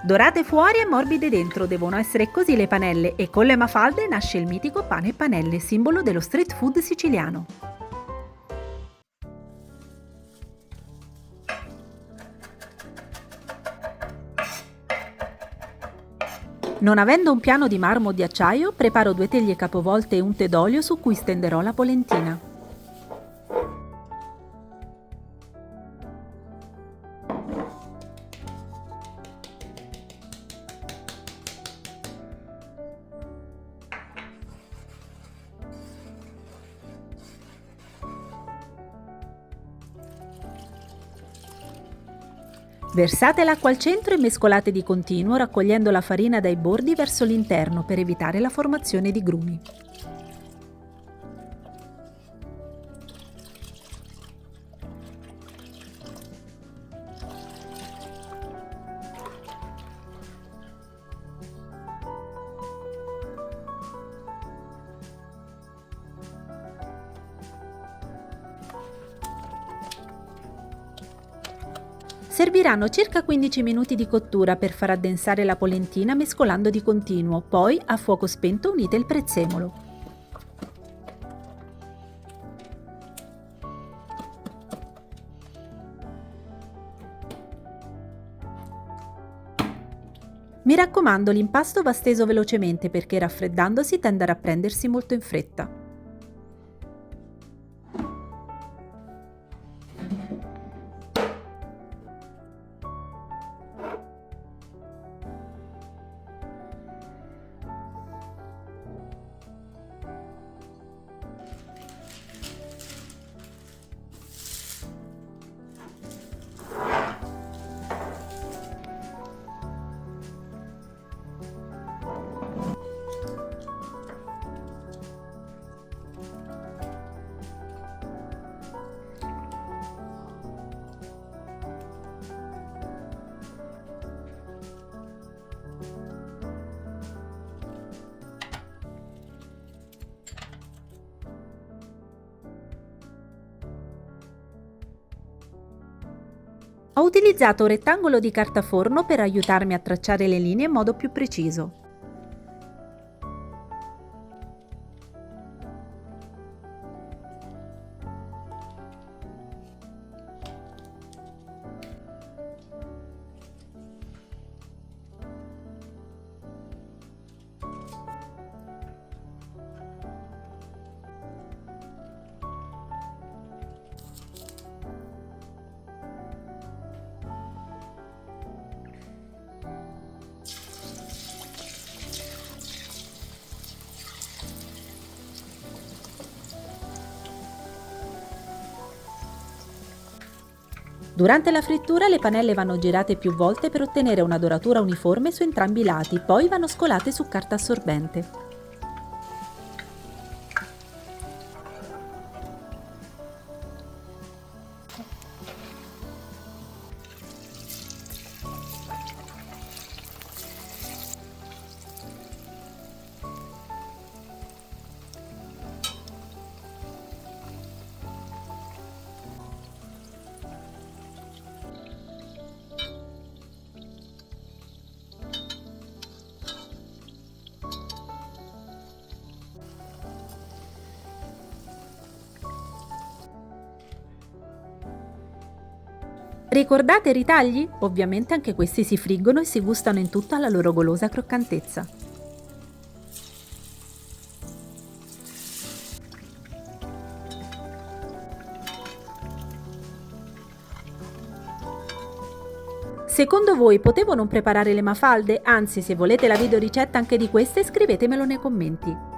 Dorate fuori e morbide dentro, devono essere così le panelle e con le mafalde nasce il mitico pane e panelle, simbolo dello street food siciliano. Non avendo un piano di marmo o di acciaio, preparo 2 teglie capovolte e un tè d'olio su cui stenderò la polentina. Versate l'acqua al centro e mescolate di continuo, raccogliendo la farina dai bordi verso l'interno per evitare la formazione di grumi. Serviranno circa 15 minuti di cottura per far addensare la polentina mescolando di continuo, poi a fuoco spento unite il prezzemolo. Mi raccomando, l'impasto va steso velocemente perché raffreddandosi tende a rapprendersi molto in fretta. Ho utilizzato un rettangolo di carta forno per aiutarmi a tracciare le linee in modo più preciso. Durante la frittura le panelle vanno girate più volte per ottenere una doratura uniforme su entrambi i lati, poi vanno scolate su carta assorbente. Ricordate i ritagli? Ovviamente anche questi si friggono e si gustano in tutta la loro golosa croccantezza. Secondo voi potevo non preparare le mafalde? Anzi, se volete la videoricetta anche di queste, scrivetemelo nei commenti.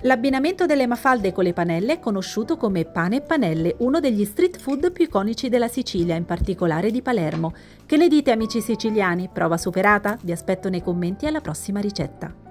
L'abbinamento delle mafalde con le panelle è conosciuto come pane e panelle, uno degli street food più iconici della Sicilia, in particolare di Palermo. Che ne dite amici siciliani? Prova superata? Vi aspetto nei commenti alla prossima ricetta.